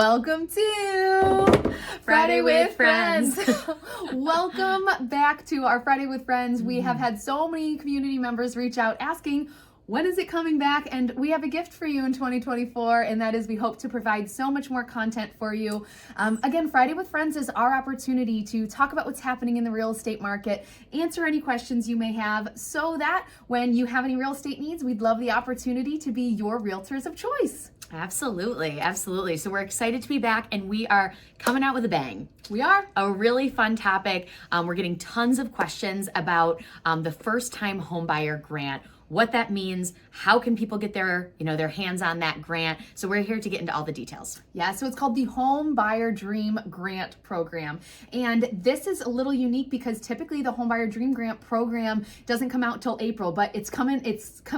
Welcome to Friday with Friends. Welcome back to our Friday with Friends. We have had so many community members reach out asking, when is it coming back? And we have a gift for you in 2024, and that is we hope to provide so much more content for you. Again, Friday with Friends is our opportunity to talk about what's happening in the real estate market, answer any questions you may have, so that when you have any real estate needs, we'd love the opportunity to be your realtors of choice. Absolutely. So we're excited to be back, and we are coming out with a bang. We are. A really fun topic. We're getting tons of questions about the first-time homebuyer grant, what that means, how can people get their hands on that grant. So we're here to get into all the details. Yeah, so it's called the Homebuyer Dream Grant Program. And this is a little unique because typically the Homebuyer Dream Grant Program doesn't come out till April, but it's come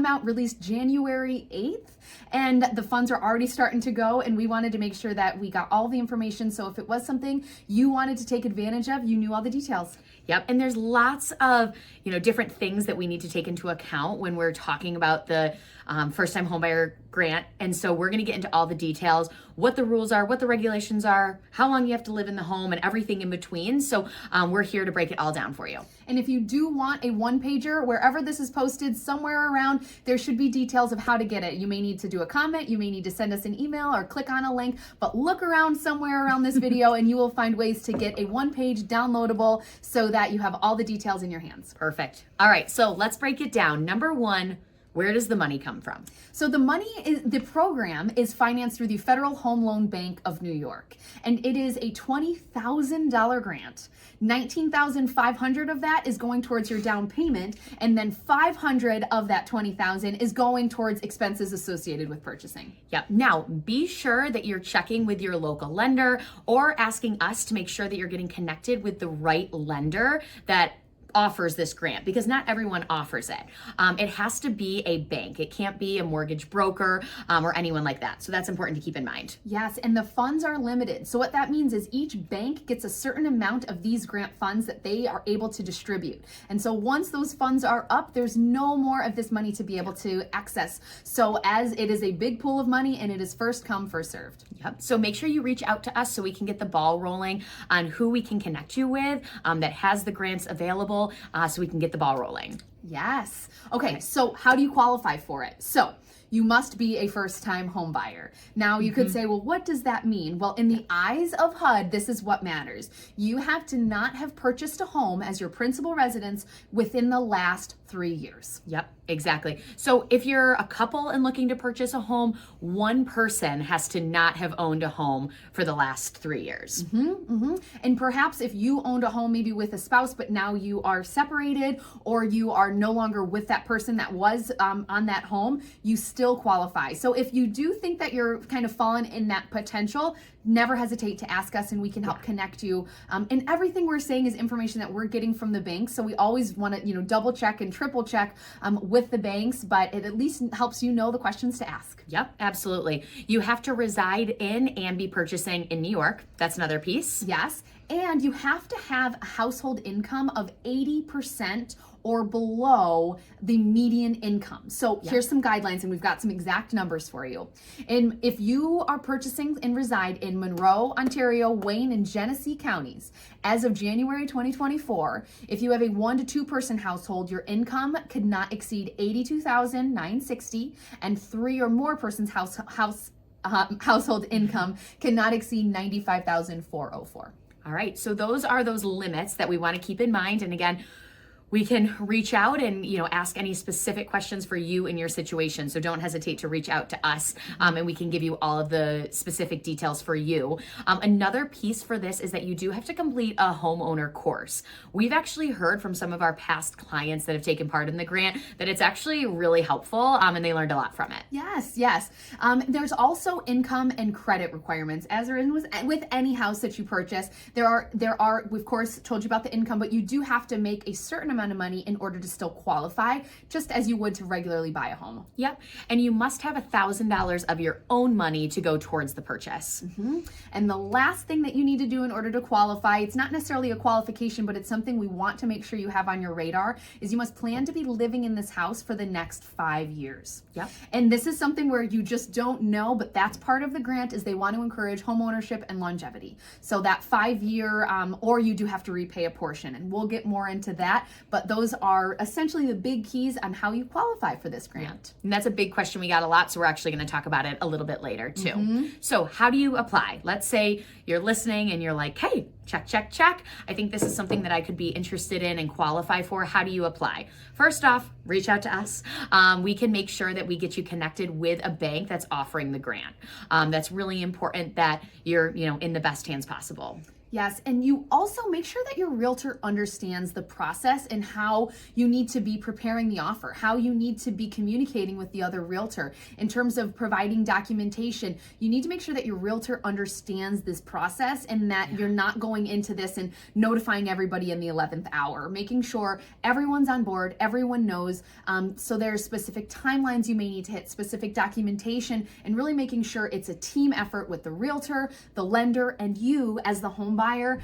out released January 8th. And the funds are already starting to go, and we wanted to make sure that we got all the information. So if it was something you wanted to take advantage of, you knew all the details. Yep, and there's lots of different things that we need to take into account when we're talking about the first-time homebuyer grant. And so we're going to get into all the details, what the rules are, what the regulations are, how long you have to live in the home, and everything in between. So we're here to break it all down for you. And if you do want a one-pager, wherever this is posted, somewhere around, there should be details of how to get it. You may need to do a comment, you may need to send us an email or click on a link, but look around somewhere around this video and you will find ways to get a one-page downloadable so that you have all the details in your hands. Perfect. All right, so let's break it down. Number one, where does the money come from? So the program is financed through the Federal Home Loan Bank of New York, and it is a $20,000 grant. $19,500 of that is going towards your down payment, and then $500 of that $20,000 is going towards expenses associated with purchasing. Yep. Now, be sure that you're checking with your local lender or asking us to make sure that you're getting connected with the right lender that offers this grant, because not everyone offers it. It has to be a bank. It can't be a mortgage broker or anyone like that. So that's important to keep in mind. Yes, and the funds are limited. So what that means is each bank gets a certain amount of these grant funds that they are able to distribute. And so once those funds are up, there's no more of this money to be able to access. So as it is a big pool of money, and it is first come, first served. Yep. So make sure you reach out to us so we can get the ball rolling on who we can connect you with that has the grants available, so we can get the ball rolling. Yes. Okay, so how do you qualify for it? So you must be a first-time home buyer. Now you could say, well, what does that mean? Well, in the eyes of HUD, this is what matters. You have to not have purchased a home as your principal residence within the last 3 years. Yep, exactly. So if you're a couple and looking to purchase a home, one person has to not have owned a home for the last 3 years. And perhaps if you owned a home maybe with a spouse, but now you are separated, or you are no longer with that person that was on that home, you still qualify. So if you do think that you're kind of fallen in that potential, never hesitate to ask us, and we can help connect you. And everything we're saying is information that we're getting from the banks. So we always want to, double check and triple check with the banks, but it at least helps you know the questions to ask. Yep, absolutely. You have to reside in and be purchasing in New York. That's another piece. Yes. And you have to have a household income of 80% or below the median income. So here's some guidelines, and we've got some exact numbers for you. And if you are purchasing and reside in Monroe, Ontario, Wayne, and Genesee counties, as of January 2024, if you have a 1 to 2 person household, your income could not exceed $82,960, and 3 or more persons household income cannot exceed $95,404. All right, so those are those limits that we want to keep in mind. And again, we can reach out and ask any specific questions for you in your situation. So don't hesitate to reach out to us, and we can give you all of the specific details for you. Another piece for this is that you do have to complete a homeowner course. We've actually heard from some of our past clients that have taken part in the grant that it's actually really helpful, and they learned a lot from it. Yes. There's also income and credit requirements, as there is with any house that you purchase. There are, we of course told you about the income, but you do have to make a certain amount amount of money in order to still qualify, just as you would to regularly buy a home. Yep. And you must have $1,000 of your own money to go towards the purchase. And the last thing that you need to do in order to qualify, it's not necessarily a qualification, but it's something we want to make sure you have on your radar, is you must plan to be living in this house for the next 5 years. Yep. And this is something where you just don't know, but that's part of the grant, is they want to encourage home ownership and longevity. So that 5-year, or you do have to repay a portion, and we'll get more into that, but those are essentially the big keys on how you qualify for this grant. And that's a big question we got a lot, so we're actually going to talk about it a little bit later too. So how do you apply? Let's say you're listening and you're like, hey, check, check, check. I think this is something that I could be interested in and qualify for. How do you apply? First off, reach out to us. We can make sure that we get you connected with a bank that's offering the grant. That's really important that you're, in the best hands possible. Yes, and you also make sure that your realtor understands the process and how you need to be preparing the offer, how you need to be communicating with the other realtor in terms of providing documentation. You need to make sure that your realtor understands this process and that you're not going into this and notifying everybody in the 11th hour, making sure everyone's on board, everyone knows. So there's specific timelines you may need to hit, specific documentation, and really making sure it's a team effort with the realtor, the lender, and you as the home buyer,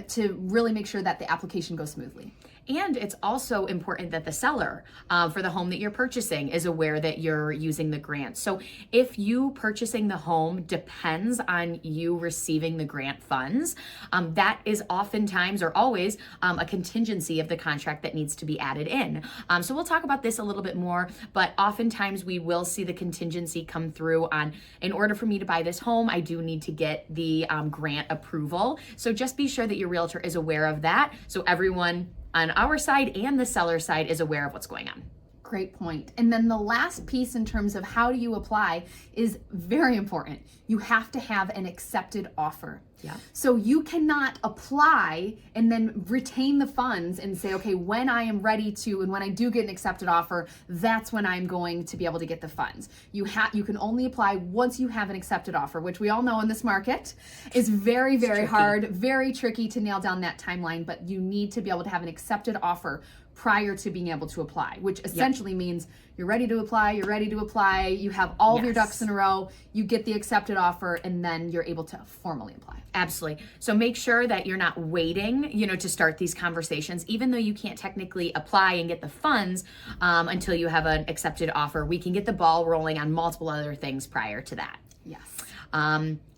to really make sure that the application goes smoothly. And it's also important that the seller for the home that you're purchasing is aware that you're using the grant. So if you purchasing the home depends on you receiving the grant funds, that is oftentimes or always a contingency of the contract that needs to be added in. So we'll talk about this a little bit more, but oftentimes we will see the contingency come through on, in order for me to buy this home, I do need to get the grant approval. So just be sure that your realtor is aware of that, so everyone on our side and the seller side is aware of what's going on. Great point. And then the last piece in terms of how do you apply is very important. You have to have an accepted offer. Yeah. So you cannot apply and then retain the funds and say, okay, when I am ready to, and when I do get an accepted offer, that's when I'm going to be able to get the funds. You can only apply once you have an accepted offer, which we all know in this market is very, very hard, very tricky to nail down that timeline, but you need to be able to have an accepted offer prior to being able to apply, which essentially means you're ready to apply, you have all of your ducks in a row, you get the accepted offer, and then you're able to formally apply. Absolutely. So make sure that you're not waiting, to start these conversations. Even though you can't technically apply and get the funds until you have an accepted offer, we can get the ball rolling on multiple other things prior to that. Yes.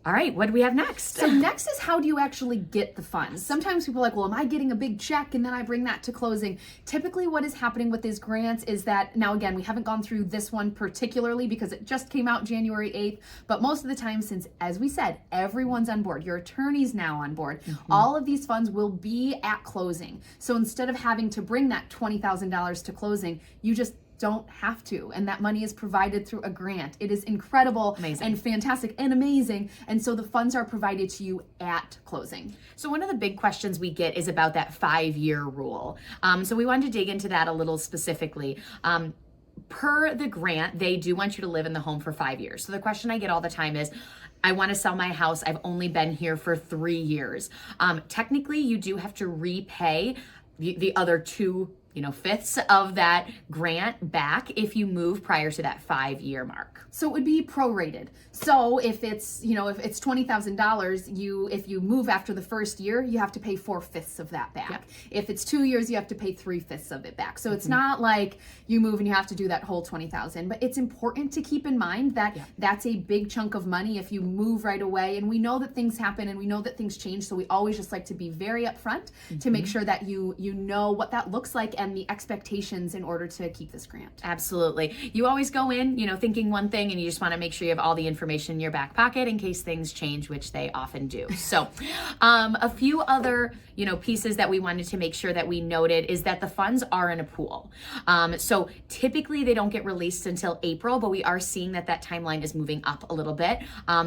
All right, what do we have next? So next is, how do you actually get the funds? Sometimes people are like, well, am I getting a big check and then I bring that to closing? Typically what is happening with these grants is that, now again, we haven't gone through this one particularly because it just came out January 8th, but most of the time, since, as we said, everyone's on board, your attorney's now on board, all of these funds will be at closing. So instead of having to bring that $20,000 to closing, you just don't have to, and that money is provided through a grant. It is incredible and fantastic and amazing, and so the funds are provided to you at closing. So one of the big questions we get is about that 5-year rule. So we wanted to dig into that a little specifically. Per the grant, they do want you to live in the home for 5 years. So the question I get all the time is, I want to sell my house, I've only been here for 3 years. Technically, you do have to repay the other 2/5 of that grant back if you move prior to that 5-year mark. So it would be prorated. So if it's, if it's $20,000, if you move after the first year, you have to pay 4/5 of that back. Yep. If it's 2 years, you have to pay 3/5 of it back. So it's not like you move and you have to do that whole $20,000, but it's important to keep in mind that that's a big chunk of money if you move right away. And we know that things happen and we know that things change. So we always just like to be very upfront to make sure that you know what that looks like and the expectations in order to keep this grant. Absolutely. You always go in, thinking one thing, and you just want to make sure you have all the information in your back pocket in case things change, which they often do. So a few other, pieces that we wanted to make sure that we noted is that the funds are in a pool. So typically they don't get released until April, but we are seeing that timeline is moving up a little bit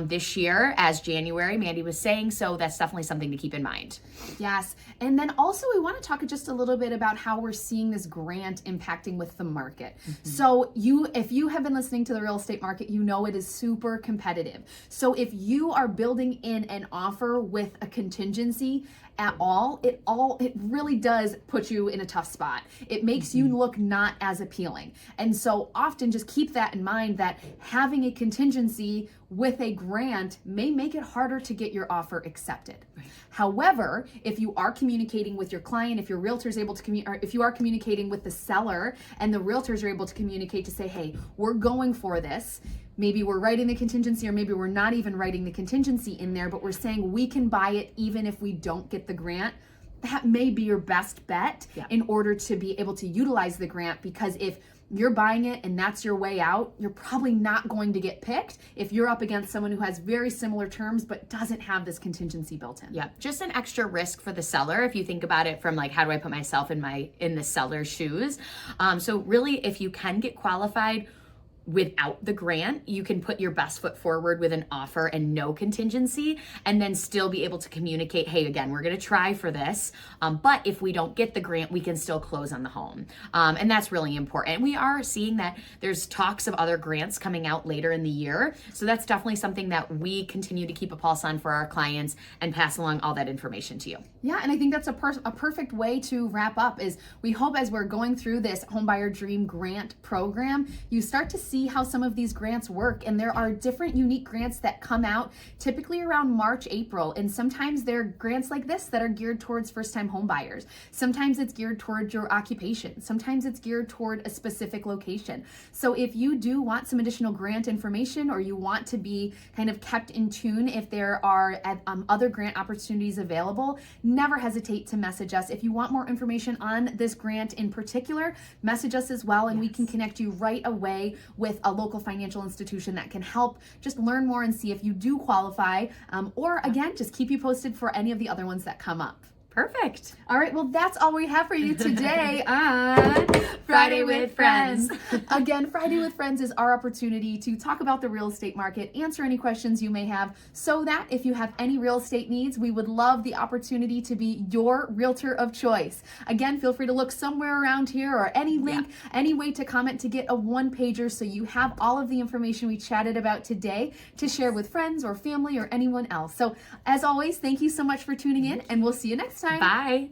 this year as January, Mandy was saying. So that's definitely something to keep in mind. Yes. And then also we want to talk just a little bit about how we're seeing this grant impacting with the market. So if you have been listening to the real estate market, you know it is super competitive. So if you are building in an offer with a contingency at all, it really does put you in a tough spot. It makes you look not as appealing. And so often just keep that in mind, that having a contingency with a grant may make it harder to get your offer accepted. Right. However, if you are communicating with your client, if your realtor is able to or if you are communicating with the seller and the realtors are able to communicate to say, hey, we're going for this. Maybe we're writing the contingency, or maybe we're not even writing the contingency in there, but we're saying we can buy it even if we don't get the grant. That may be your best bet in order to be able to utilize the grant, because if you're buying it and that's your way out, you're probably not going to get picked if you're up against someone who has very similar terms but doesn't have this contingency built in. Yeah, just an extra risk for the seller if you think about it from like, how do I put myself in the seller's shoes? So really, if you can get qualified without the grant, you can put your best foot forward with an offer and no contingency, and then still be able to communicate, hey, again, we're going to try for this, but if we don't get the grant, we can still close on the home. And that's really important. We are seeing that there's talks of other grants coming out later in the year, so that's definitely something that we continue to keep a pulse on for our clients and pass along all that information to you. Yeah, and I think that's a perfect way to wrap up. Is we hope as we're going through this Homebuyer Dream Grant program, you start to see how some of these grants work. And there are different unique grants that come out typically around March, April. And sometimes they're grants like this that are geared towards first-time home buyers. Sometimes it's geared toward your occupation. Sometimes it's geared toward a specific location. So if you do want some additional grant information, or you want to be kind of kept in tune if there are other grant opportunities available, never hesitate to message us. If you want more information on this grant in particular, message us as well, and we can connect you right away with a local financial institution that can help just learn more and see if you do qualify, or again, just keep you posted for any of the other ones that come up. Perfect. All right, well, that's all we have for you today on Friday with Friends. Again, Friday with Friends is our opportunity to talk about the real estate market, answer any questions you may have, so that if you have any real estate needs, we would love the opportunity to be your realtor of choice. Again, feel free to look somewhere around here, or any link, any way to comment to get a one-pager, so you have all of the information we chatted about today to share with friends or family or anyone else. So as always, thank you so much for tuning in, and we'll see you next time. Bye.